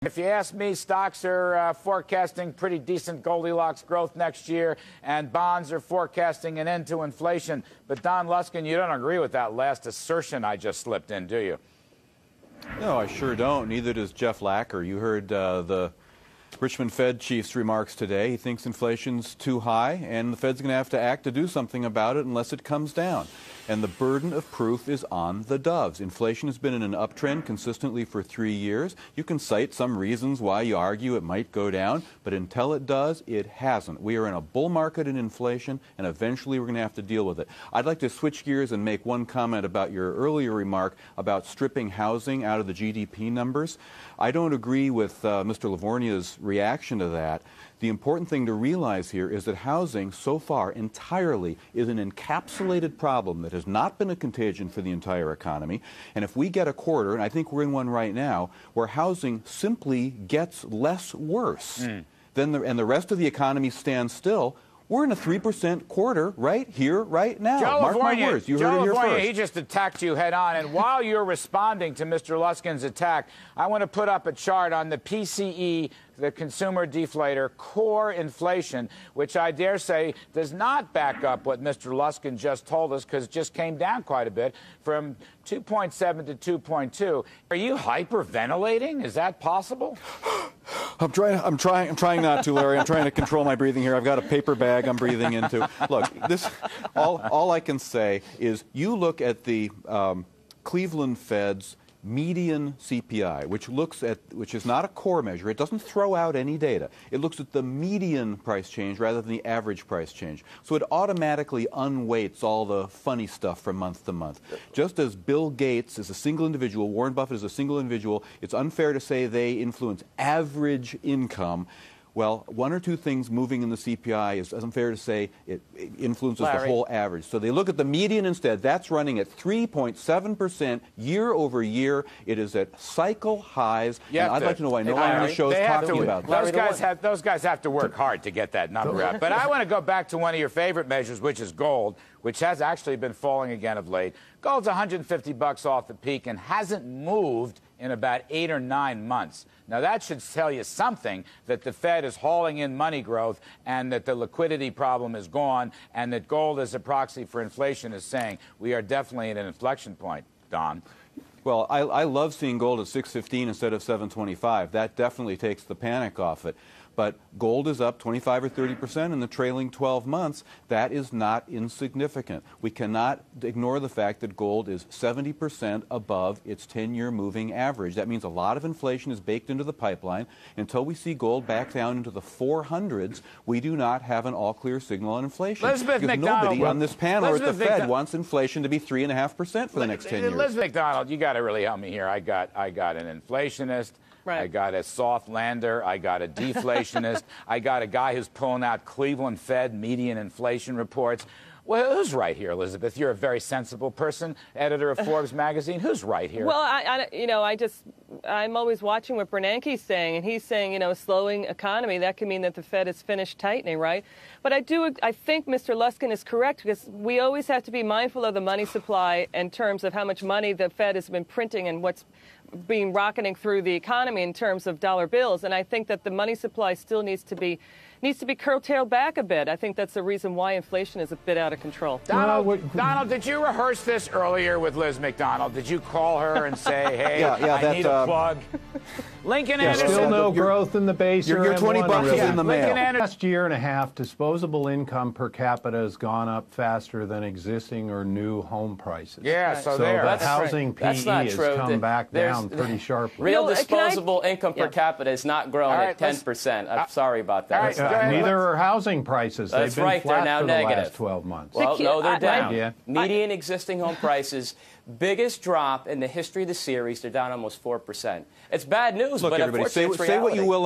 If you ask me, stocks are forecasting pretty decent Goldilocks growth next year, and bonds are forecasting an end to inflation. But Don Luskin, you don't agree with that last assertion I just slipped in, do you? No, I sure don't. Neither does Jeff Lacker. You heard the Richmond Fed chief's remarks today. He thinks inflation's too high, and the Fed's going to have to act to do something about it unless it comes down. And the burden of proof is on the doves. Inflation has been in an uptrend consistently for 3 years. You can cite some reasons why you argue it might go down, but until it does, it hasn't. We are in a bull market in inflation, and eventually we're going to have to deal with it. I'd like to switch gears and make one comment about your earlier remark about stripping housing out of the GDP numbers. I don't agree with Mr. Livornia's reaction to that. The important thing to realize here is that housing, so far, entirely is an encapsulated problem that has not been a contagion for the entire economy. And if we get a quarter, and I think we're in one right now, where housing simply gets less worse, and the rest of the economy stands still, we're in a 3% quarter right here, right now. Mark my words. You heard it here first. He just attacked you head on. And while you're responding to Mr. Luskin's attack, I want to put up a chart on the PCE, the consumer deflator, core inflation, which I dare say does not back up what Mr. Luskin just told us, because it just came down quite a bit from 2.7 to 2.2. Are you hyperventilating? Is that possible? I'm trying not to, Larry. I'm trying to control my breathing here. I've got a paper bag I'm breathing into. Look, all I can say is you look at the Cleveland Fed's median CPI, which is not a core measure. It doesn't throw out any data. It looks at the median price change rather than the average price change. So it automatically unweights all the funny stuff from month to month. Just as Bill Gates is a single individual, Warren Buffett is a single individual, it's unfair to say they influence average income. Well, one or two things moving in the CPI is unfair to say it influences the whole average. So they look at the median instead. That's running at 3.7% year over year. It is at cycle highs. And I'd like to know why no one on the show is talking about that. Those guys have to work hard to get that number up. But I want to go back to one of your favorite measures, which is gold, which has actually been falling again of late. Gold's $150 off the peak and hasn't moved in about 8 or 9 months. Now, that should tell you something, that the Fed is hauling in money growth and that the liquidity problem is gone, and that gold as a proxy for inflation is saying we are definitely at an inflection point. Don? Well, I love seeing gold at 615 instead of 725. That definitely takes the panic off it. But gold is up 25 or 30% in the trailing 12 months. That is not insignificant. We cannot ignore the fact that gold is 70% above its 10-year moving average. That means a lot of inflation is baked into the pipeline. Until we see gold back down into the 400s, we do not have an all-clear signal on inflation. Elizabeth because McDonald, nobody on this panel or at the Fed wants inflation to be 3.5% for the next 10 years. Elizabeth McDonald, you got to really help me here. I got an inflationist. Right. I got a soft lander. I got a deflationist. I got a guy who's pulling out Cleveland Fed median inflation reports. Well, who's right here, Elizabeth? You're a very sensible person, editor of Forbes magazine. Who's right here? Well, I'm always watching what Bernanke's saying, and he's saying, a slowing economy, that can mean that the Fed has finished tightening, right? But I think Mr. Luskin is correct, because we always have to be mindful of the money supply in terms of how much money the Fed has been printing and what's being rocketing through the economy in terms of dollar bills. And I think that the money supply still needs to be curtailed back a bit. I think that's the reason why inflation is a bit out of control. Donald, did you rehearse this earlier with Liz McDonald? Did you call her and say, hey, I need a plug? Lincoln Anderson. Still no growth in the base. Your 20 bucks is in the mail. Last year and a half, disposable income per capita has gone up faster than existing or new home prices. Yeah, so the housing PE has come back down pretty sharply. Real disposable income per capita is not growing at 10%. I'm sorry about that. Neither are housing prices. That's They've been right. flat They're now for negative. The last 12 months. Well, no, they're down. Yeah. Median existing home prices, biggest drop in the history of the series. They're down almost 4%. It's bad news, Look, but everybody, say what you will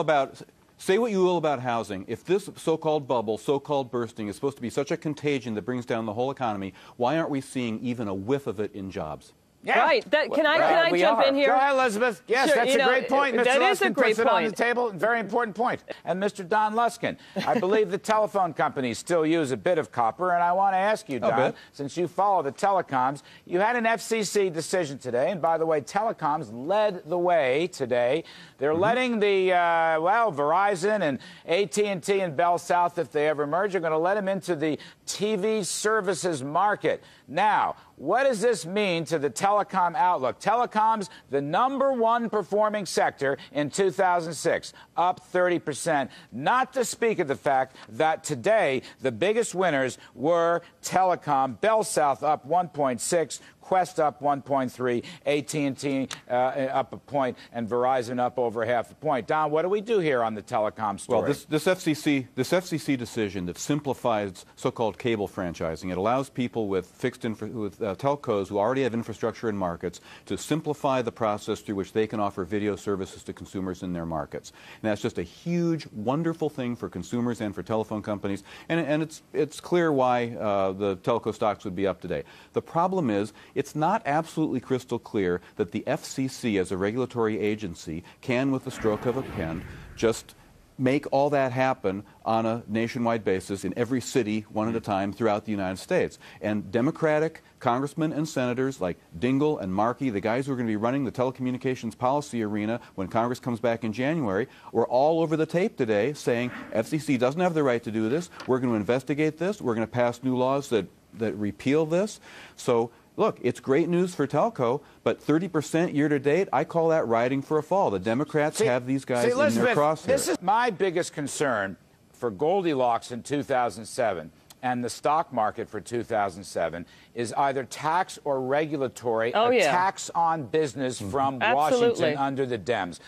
about housing. If this so-called bubble, so-called bursting, is supposed to be such a contagion that brings down the whole economy, why aren't we seeing even a whiff of it in jobs? Yeah. Right. Can I jump in here? Go ahead, Elizabeth. Yes, Sure, that's a great point. Mr. That is a Luskin great puts it on the point. table. Very important point. And Mr. Don Luskin, I believe the telephone companies still use a bit of copper, and I want to ask you, Don, since you follow the telecoms, you had an FCC decision today, and by the way, telecoms led the way today. They're letting the, Verizon and AT&T and Bell South, if they ever merge, are going to let them into the TV services market. Now, what does this mean to the telecom outlook? Telecoms, the #1 performing sector in 2006, up 30%. Not to speak of the fact that today the biggest winners were telecom. Bell South up 1.6. Quest up 1.3, AT&T up a point, and Verizon up over half a point. Don, what do we do here on the telecom story? Well, this FCC decision that simplifies so-called cable franchising, it allows people with telcos who already have infrastructure in markets to simplify the process through which they can offer video services to consumers in their markets. And that's just a huge, wonderful thing for consumers and for telephone companies. And it's clear why the telco stocks would be up today. The problem is, it's not absolutely crystal clear that the FCC as a regulatory agency can, with the stroke of a pen, just make all that happen on a nationwide basis in every city, one at a time, throughout the United States. And Democratic congressmen and senators like Dingell and Markey, the guys who are going to be running the telecommunications policy arena when Congress comes back in January, were all over the tape today saying FCC doesn't have the right to do this. We're going to investigate this. We're going to pass new laws that repeal this. So, look, it's great news for telco, but 30% year-to-date, I call that riding for a fall. The Democrats have these guys in their crosshairs. This is my biggest concern for Goldilocks in 2007 and the stock market for 2007 is either tax or regulatory tax on business from Washington under the Dems.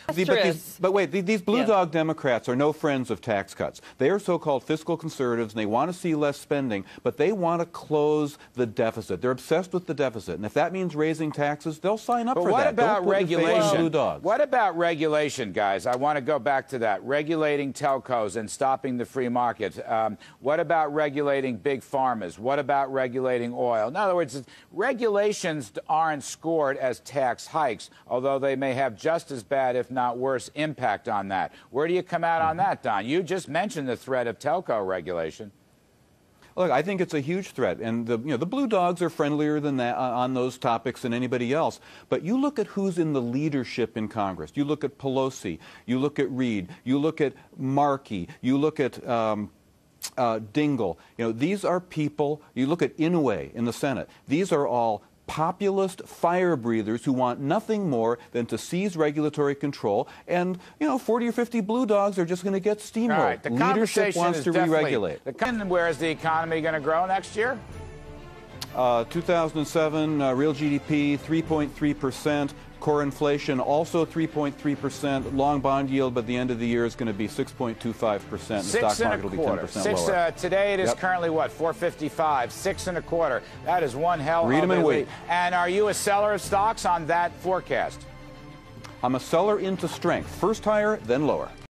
But wait, these blue dog Democrats are no friends of tax cuts. They are so-called fiscal conservatives, and they want to see less spending, but they want to close the deficit. They're obsessed with the deficit, and if that means raising taxes, they'll sign up for that. What about regulation? Blue dogs. What about regulation, guys? I want to go back to that. Regulating telcos and stopping the free market. What about regulating big pharmas? What about regulating oil? In other words, regulations aren't scored as tax hikes, although they may have just as bad, if not worse, impact on that. Where do you come out on that, Don? You just mentioned the threat of telco regulation. Look, I think it's a huge threat, and the blue dogs are friendlier than that on those topics than anybody else. But you look at who's in the leadership in Congress. You look at Pelosi. You look at Reid. You look at Markey. You look at Dingell. These are people. You look at Inouye in the Senate. These are all populist fire breathers who want nothing more than to seize regulatory control, and 40 or 50 blue dogs are just going to get steamrolled. All right, the leadership wants to re-regulate. Where is the economy going to grow next year? 2007 real GDP 3.3%. Core inflation also 3.3%. Long bond yield by the end of the year is going to be 6.25%. The stock market will be 10% lower. Today it is currently what, 4.55, 6.25. That is one hell Read of them a and lead. wait. And are you a seller of stocks on that forecast? I'm a seller into strength. First higher, then lower.